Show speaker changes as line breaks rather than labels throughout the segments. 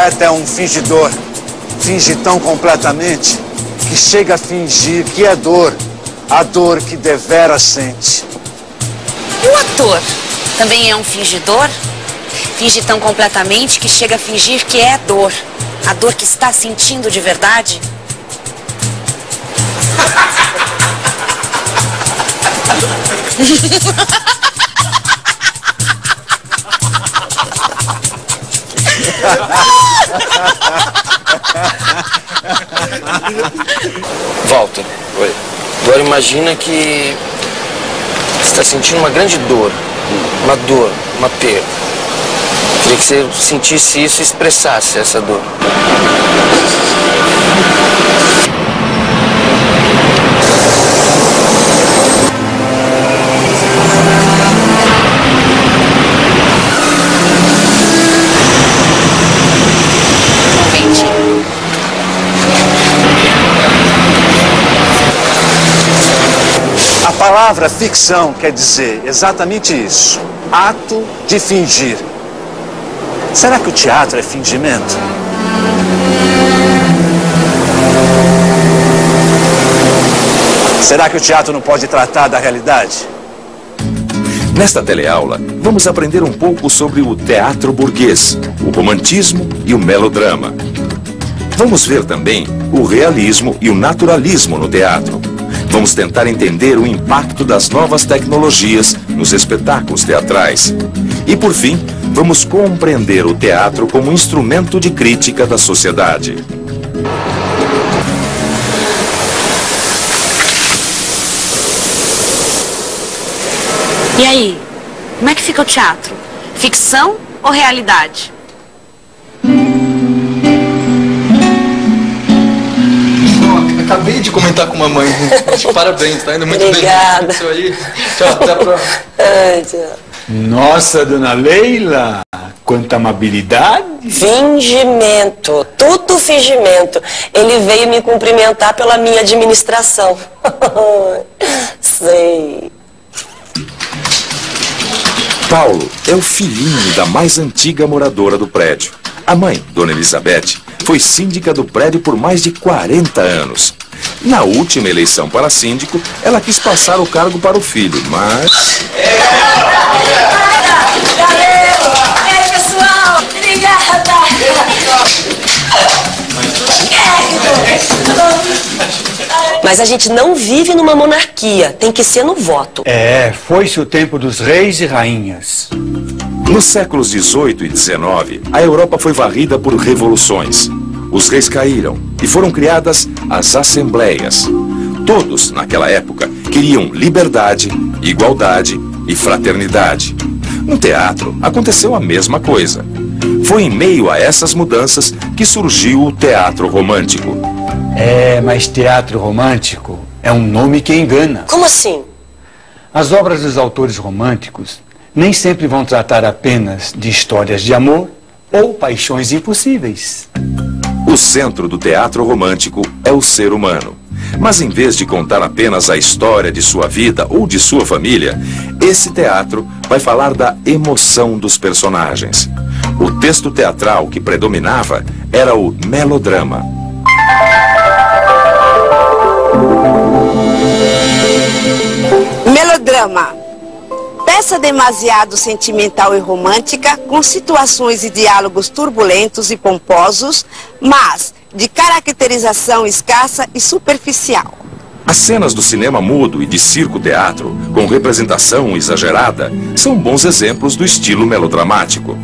poeta é um fingidor. Finge tão completamente que chega a fingir que é dor, a dor que devera sente.
E o ator também é um fingidor? Finge tão completamente que chega a fingir que é dor, a dor que está sentindo de verdade?
Walter, oi. Agora imagina que você está sentindo uma grande dor, uma perda. Queria que você sentisse isso e expressasse essa dor.
A palavra ficção quer dizer exatamente isso. Ato de fingir. Será que o teatro é fingimento? Será que o teatro não pode tratar da realidade?
Nesta teleaula, vamos aprender um pouco sobre o teatro burguês, o romantismo e o melodrama. Vamos ver também o realismo e o naturalismo no teatro. Vamos tentar entender o impacto das novas tecnologias nos espetáculos teatrais. E, por fim, vamos compreender o teatro como instrumento de crítica da sociedade.
E aí, como é que fica o teatro? Ficção ou realidade?
Acabei de comentar com a mamãe. Parabéns, tá indo muito
Obrigada.
bem. Isso aí. Tchau, até a próxima.
Tchau.
Nossa, dona Leila, quanta amabilidade.
Fingimento, tudo fingimento. Ele veio me cumprimentar pela minha administração. Sei.
Paulo é o filhinho da mais antiga moradora do prédio. A mãe, Dona Elizabeth, foi síndica do prédio por mais de 40 anos. Na última eleição para síndico, ela quis passar o cargo para o filho, mas...
Valeu! Ei, pessoal! Obrigada! Mas a gente não vive numa monarquia, tem que ser no voto.
É, foi-se o tempo dos reis e rainhas.
Nos séculos XVIII e XIX, a Europa foi varrida por revoluções. Os reis caíram e foram criadas as assembleias. Todos, naquela época, queriam liberdade, igualdade e fraternidade. No teatro, aconteceu a mesma coisa. Foi em meio a essas mudanças que surgiu o teatro romântico.
É, mas teatro romântico é um nome que engana.
Como assim?
As obras dos autores românticos nem sempre vão tratar apenas de histórias de amor ou paixões impossíveis.
O centro do teatro romântico é o ser humano. Mas em vez de contar apenas a história de sua vida ou de sua família, esse teatro vai falar da emoção dos personagens. O texto teatral que predominava era o melodrama.
Melodrama. Peça demasiado sentimental e romântica, com situações e diálogos turbulentos e pomposos, mas de caracterização escassa e superficial.
As cenas do cinema mudo e de circo-teatro, com representação exagerada, são bons exemplos do estilo melodramático.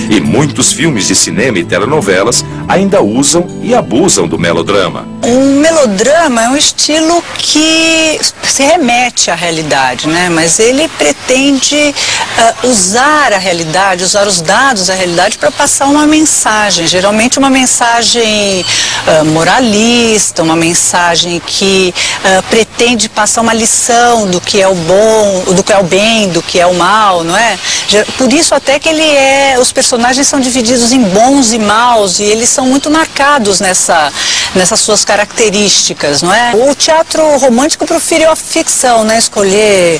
E muitos filmes de cinema e telenovelas ainda usam e abusam do melodrama.
O melodrama é um estilo que se remete à realidade, né? Mas ele pretende usar a realidade, usar os dados da realidade para passar uma mensagem. Geralmente uma mensagem moralista, uma mensagem que pretende passar uma lição do que é o bom, do que é o bem, do que é o mal, não é? Por isso até que os personagens são divididos em bons e maus e eles são muito marcados nessas suas características, não é? O teatro romântico ficção, né? Escolher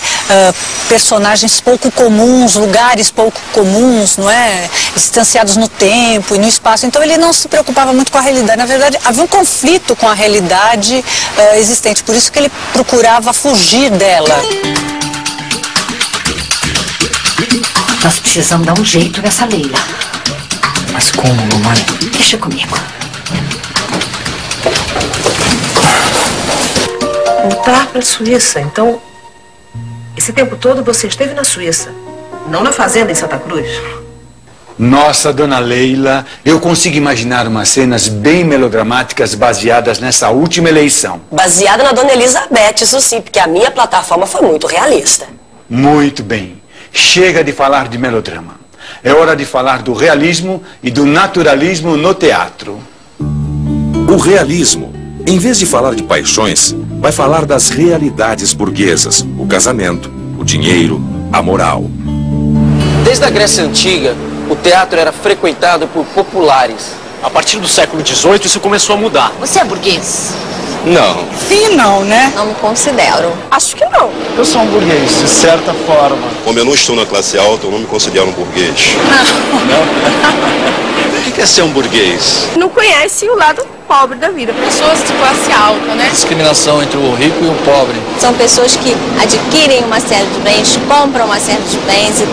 personagens pouco comuns, lugares pouco comuns, não é? Distanciados no tempo e no espaço. Então ele não se preocupava muito com a realidade. Na verdade, havia um conflito com a realidade existente. Por isso que ele procurava fugir dela.
Nós precisamos dar um jeito nessa Leila.
Mas como, mamãe?
Deixa comigo. Voltar para a Suíça, então... Esse tempo todo você esteve na Suíça, não na fazenda em Santa Cruz?
Nossa, dona Leila, eu consigo imaginar umas cenas bem melodramáticas baseadas nessa última eleição.
Baseada na dona Elizabeth, isso sim, porque a minha plataforma foi muito realista.
Muito bem. Chega de falar de melodrama. É hora de falar do realismo e do naturalismo no teatro.
O realismo, em vez de falar de paixões, vai falar das realidades burguesas, o casamento, o dinheiro, a moral.
Desde a Grécia Antiga, o teatro era frequentado por populares.
A partir do século XVIII isso começou a mudar.
Você é burguês?
Não.
Sim, não, né?
Não me considero.
Acho que não.
Eu sou um burguês, de certa forma.
Como eu não estou na classe alta, eu não me considero um burguês.
O que é ser um burguês?
Não conhece o lado pobre da vida. Pessoas de classe alta, né?
Discriminação entre o rico e o pobre.
São pessoas que adquirem uma série de bens, compram uma série de bens e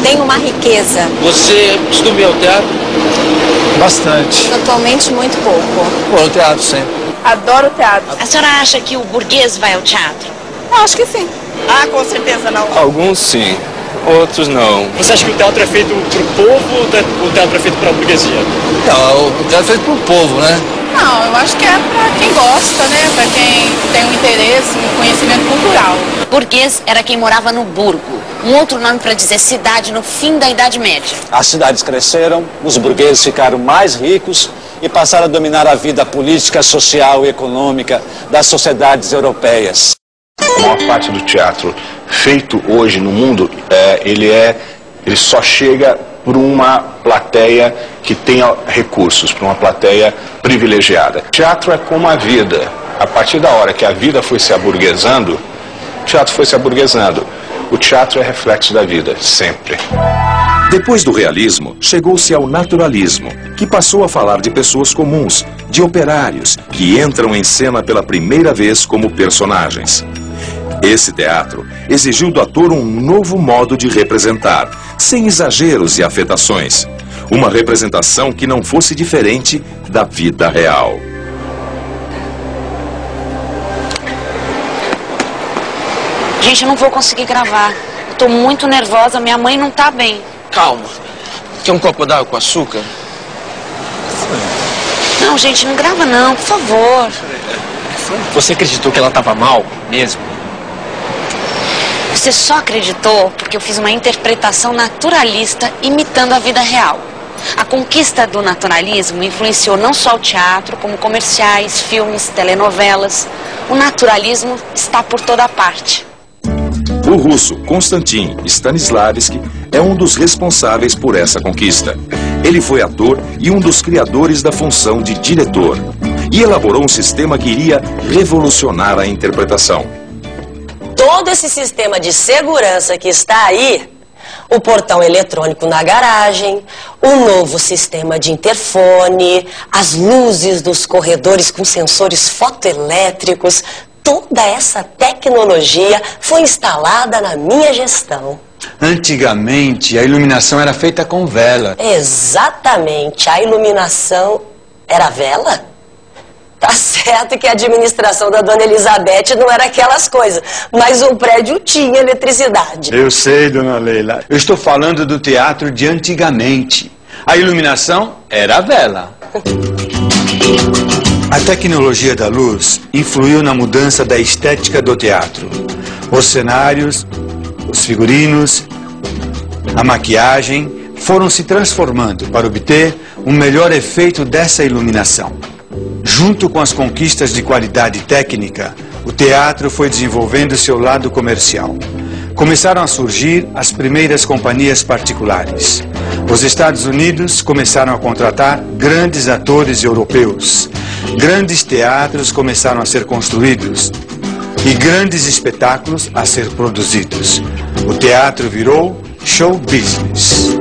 têm uma riqueza.
Você costuma ir ao teatro?
Bastante.
Atualmente, muito pouco.
Pô, no teatro sempre.
Adoro teatro.
A senhora acha que o burguês vai ao teatro?
Eu acho que sim. Ah, com certeza não.
Alguns sim, outros não.
Você acha que o teatro é feito pro povo ou o teatro é feito pra burguesia?
Não, o teatro é feito pro povo, né?
Não, eu acho que é pra quem gosta, né? Pra quem tem um interesse em conhecimento cultural.
Burguês era quem morava no burgo. Um outro nome para dizer cidade no fim da Idade Média.
As cidades cresceram, os burgueses ficaram mais ricos e passaram a dominar a vida política, social e econômica das sociedades europeias.
A maior parte do teatro feito hoje no mundo, ele só chega por uma plateia que tenha recursos, por uma plateia privilegiada. Teatro é como a vida. A partir da hora que a vida foi se aburguesando, o teatro foi se aburguesando. O teatro é reflexo da vida, sempre.
Depois do realismo, chegou-se ao naturalismo, que passou a falar de pessoas comuns, de operários, que entram em cena pela primeira vez como personagens. Esse teatro exigiu do ator um novo modo de representar, sem exageros e afetações. Uma representação que não fosse diferente da vida real.
Gente, eu não vou conseguir gravar. Eu tô muito nervosa, minha mãe não tá bem.
Calma. Quer um copo d'água com açúcar?
Não, gente, não grava não, por favor.
Você acreditou que ela estava mal mesmo?
Você só acreditou porque eu fiz uma interpretação naturalista imitando a vida real. A conquista do naturalismo influenciou não só o teatro, como comerciais, filmes, telenovelas. O naturalismo está por toda parte.
O russo Konstantin Stanislavski é um dos responsáveis por essa conquista. Ele foi ator e um dos criadores da função de diretor. E elaborou um sistema que iria revolucionar a interpretação.
Todo esse sistema de segurança que está aí, o portão eletrônico na garagem, o novo sistema de interfone, as luzes dos corredores com sensores fotoelétricos, toda essa tecnologia foi instalada na minha gestão.
Antigamente, a iluminação era feita com vela.
Exatamente, a iluminação era vela? Tá certo que a administração da dona Elizabeth não era aquelas coisas, mas o prédio tinha eletricidade.
Eu sei, dona Leila. Eu estou falando do teatro de antigamente. A iluminação era a vela. A tecnologia da luz influiu na mudança da estética do teatro. Os cenários, os figurinos, a maquiagem foram se transformando para obter um melhor efeito dessa iluminação. Junto com as conquistas de qualidade técnica, o teatro foi desenvolvendo seu lado comercial. Começaram a surgir as primeiras companhias particulares. Os Estados Unidos começaram a contratar grandes atores europeus. Grandes teatros começaram a ser construídos. e grandes espetáculos a ser produzidos. O teatro virou show business.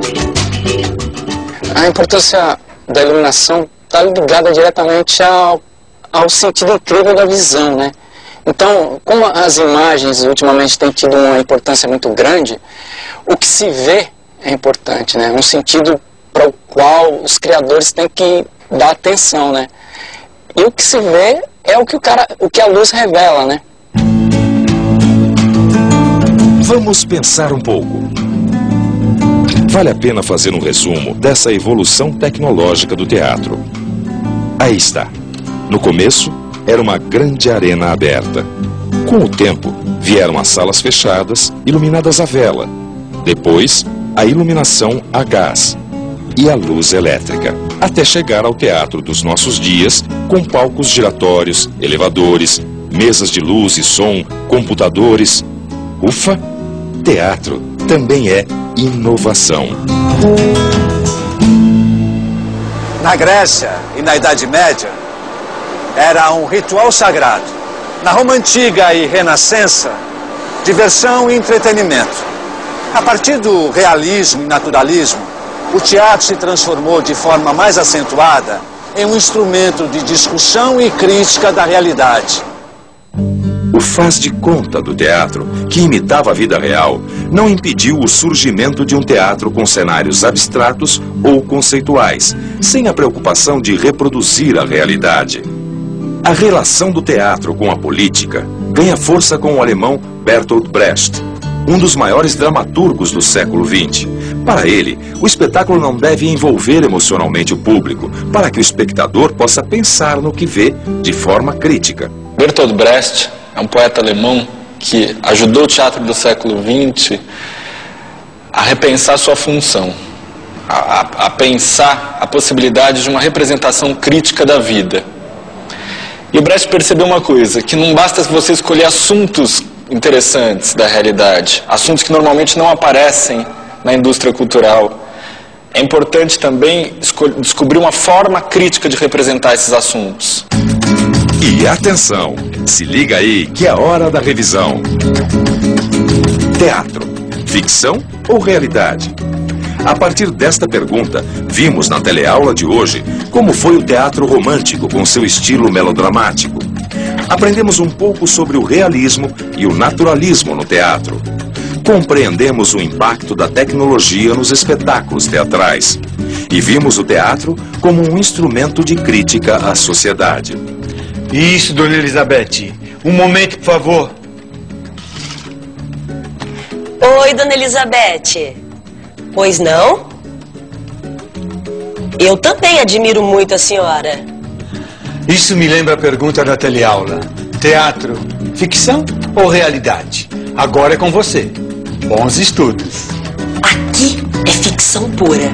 A importância da iluminação está ligada diretamente ao sentido incrível da visão, né? Então, como as imagens ultimamente têm tido uma importância muito grande, o que se vê é importante, né? Um sentido para o qual os criadores têm que dar atenção, né? E o que se vê é o que a luz revela, né?
Vamos pensar um pouco. Vale a pena fazer um resumo dessa evolução tecnológica do teatro. Aí está. No começo, era uma grande arena aberta. Com o tempo, vieram as salas fechadas, iluminadas a vela. Depois, a iluminação a gás e a luz elétrica. Até chegar ao teatro dos nossos dias, com palcos giratórios, elevadores, mesas de luz e som, computadores. Ufa! Teatro também é inovação.
Na Grécia e na Idade Média, era um ritual sagrado. Na Roma Antiga e Renascença, diversão e entretenimento. A partir do realismo e naturalismo, o teatro se transformou de forma mais acentuada em um instrumento de discussão e crítica da realidade.
O faz de conta do teatro, que imitava a vida real, não impediu o surgimento de um teatro com cenários abstratos ou conceituais, sem a preocupação de reproduzir a realidade. A relação do teatro com a política ganha força com o alemão Bertolt Brecht, um dos maiores dramaturgos do século XX. Para ele, o espetáculo não deve envolver emocionalmente o público, para que o espectador possa pensar no que vê de forma crítica.
Bertolt Brecht é um poeta alemão que ajudou o teatro do século XX a repensar sua função, a pensar a possibilidade de uma representação crítica da vida. E o Brecht percebeu uma coisa, que não basta você escolher assuntos interessantes da realidade, assuntos que normalmente não aparecem na indústria cultural. É importante também descobrir uma forma crítica de representar esses assuntos.
E atenção, se liga aí que é a hora da revisão. Teatro, ficção ou realidade? A partir desta pergunta, vimos na teleaula de hoje como foi o teatro romântico com seu estilo melodramático. Aprendemos um pouco sobre o realismo e o naturalismo no teatro. Compreendemos o impacto da tecnologia nos espetáculos teatrais. E vimos o teatro como um instrumento de crítica à sociedade.
Isso, dona Elizabeth. Um momento, por favor.
Oi, dona Elizabeth. Pois não? Eu também admiro muito a senhora.
Isso me lembra a pergunta da teleaula. Teatro, ficção ou realidade? Agora é com você. Bons estudos.
Aqui é ficção pura.